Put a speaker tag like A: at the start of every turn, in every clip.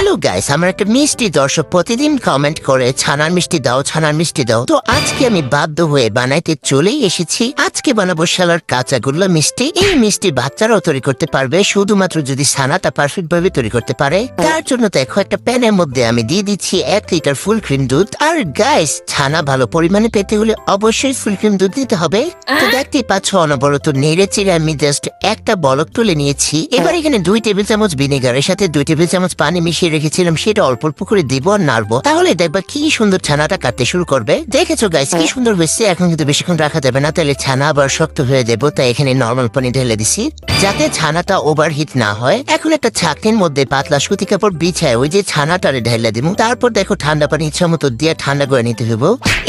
A: Hello guys, আমার একটা মিষ্টি দর্শক প্রতিদিন কমেন্ট করে ছানার মিষ্টি দাও, ছানার মিষ্টি দাও। তো আজকে আমি বাধ্য হয়ে বানাইতে চলেই এসেছি। আজকে বানাবো শালার কাঁচাগোল্লা মিষ্টি। এই মিষ্টি বাচ্চারাও তৈরি করতে পারবে শুধুমাত্র যদি ছানাটা পারফেক্ট ভাবে তৈরি করতে পারে। তার জন্য দেখো একটা প্যানের মধ্যে আমি দিয়ে দিচ্ছি 1 লিটার ফুল ক্রিম দুধ। আর গাইস, ছানা ভালো পরিমাণে পেতে হলে অবশ্যই ফুল ক্রিম দুধ দিতে হবে। তো দেখতেই পাচ্ছ অনবরত নেড়ে চেড়ে আমি জাস্ট একটা বলক তুলে নিয়েছি। এবার এখানে 2 টেবিল চামচ ভিনেগারের সাথে 2 টেবিল চামচ পানি মিশিয়ে রেখেছিলাম, সেটা অল্প অল্প করে দিব আর নাড়বো। তাহলে দেখবা কি সুন্দর ছানাটা কাটতে শুরু করবে। দেখেছো গাইস কি সুন্দর হয়েছে। এখন কিন্তু বেশিক্ষণ রাখা যাবে না, তাহলে ছানা আবার শক্ত হয়ে যাবে। তাই এখানে নর্মাল পানি ঢেলে দিছি যাতে ছানাটা ওভারহিট না হয়। এখন একটা ছাকনির মধ্যে পাতলা সুতি কাপড় বিছায় ওই যে ছানাটারে ঢেলে দিব। তারপর দেখো ঠান্ডা পানি ইচ্ছা মতো দিয়ে ঠান্ডা করে নিতে হইব।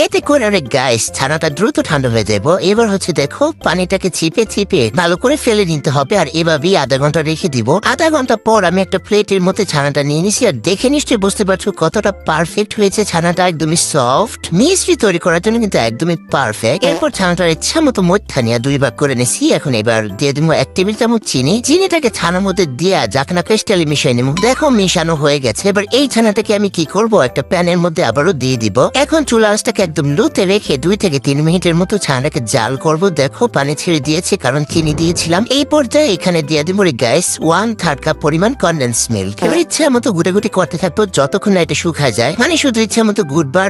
A: এতে করে আরে গাইস ছানাটা দ্রুত ঠান্ডা হয়ে যাবো। এবার হচ্ছে দেখো পানিটাকে চিপে চিপে ভালো করে ফেলে নিতে হবে। আর এভাবেই আধা ঘন্টা রেখে দিব। আধা ঘন্টা পর আমি একটা প্লেটের মধ্যে ছানাটা নিয়ে নিছি। আর দেখে নিশ্চয়ই বুঝতে পারছো কতটা পারফেক্ট হয়েছে। ছানাটা একদমই সফট, মিষ্টি তৈরি করার জন্য কিন্তু একদমই পারফেক্ট। এরপর ছানাটার ইচ্ছা মতো মধ্যা নিয়ে 2 ভাগ করে নিছি। এখন এবার দিয়ে দিব 1 টেবিল চামচ চিনি। চিনিটাকে ছানার মধ্যে দিয়ে জাকনা ক্রিস্টালে মিশিয়ে নেব। দেখো মিশানো হয়ে গেছে। এবার এই ছানাটাকে আমি কি করব, একটা প্যানের মধ্যে আবারও দিয়ে দিব। এখন চুলা আঁচটাকে একদম লোতে রেখে 2 থেকে 3 মিনিটের মতো ছানাটাকে জাল করব। দেখো পানি ছেড়ে দিয়েছে কারণ চিনি দিয়েছিলাম। এই পর্যায়ে এখানে দিয়ে দিব গাইস 1/3 কাপ পরিমাণ কনডেন্স মিল্ক। এবার ইচ্ছা মতো গুটাগুটি করতে থাকবো যতক্ষণ না এটা শুকায় যায়। মানে শুধু ইচ্ছা মতো গুডবার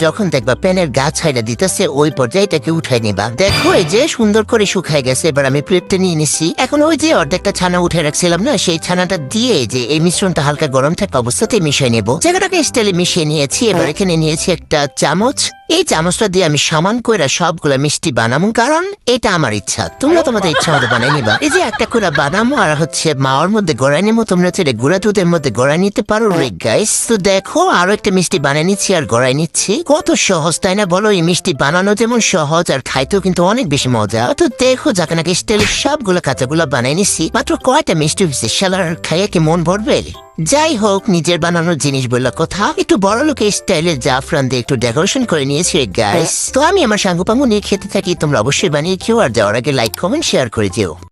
A: যখন দেখবা প্যানের গা ছাইড়া দিতেছে ওই পর্যায়ে এটাকে উঠাই নিবা। দেখো এই যে সুন্দর করে শুকায় গেছে। এবার আমি প্লেটটা নিয়ে নিছি। এখন ওই যে অর্ধেকটা ছানা উঠে রাখছিলাম না, সেই ছানাটা দিয়ে যে এই মিশ্রণটা হালকা গরম থাকা অবস্থাতে মিশিয়ে নেবো। জায়গাটাকে স্টাইলে মিশিয়ে নিয়েছি। এবার এখানে নিয়েছি একটা চামচ। এই চামচটা দিয়ে আমি সমান করে সবগুলা মিষ্টি বানাবো, কারণ এটা আমার ইচ্ছা। তোমরা তোমাদের ইচ্ছা মতো বানাই নিবা। এই যে একটা করে বানাবো আর হচ্ছে মাওয়ার মধ্যে গড়াই নেবো। তোমরা চাইলে গুঁড়া দুধের মধ্যে গড়াই নিতে পারো রে গাইস। তো দেখো আরো একটা মিষ্টি বানিয়ে নিচ্ছি আর গড়াই নিচ্ছি। কত সহজ তাই না বলো? এই মিষ্টি বানানো যেমন সহজ আর খাইতেও কিন্তু অনেক বেশি মজা। তো দেখো জাকানাকে স্টাইলে সবগুলো কাঁচাগুলো বানাই নিচ্ছি। মাত্র কয়টা মিষ্টি হয়েছে, শালার খাইয়ে কি মন ভরবে? যাই হোক, নিজের বানানোর জিনিস বললা কথা। একটু বড় লোকের স্টাইলে জাফরান দিয়ে একটু ডেকোরেশন করে নিয়েছি গাইস। তো আমি আমার সাঙ্গুপাঙ্গু নিয়ে খেতে থাকি। তোমরা অবশ্যই বানিয়ে খেও আর যাওয়ার আগে লাইক কমেন্ট শেয়ার করে যেও।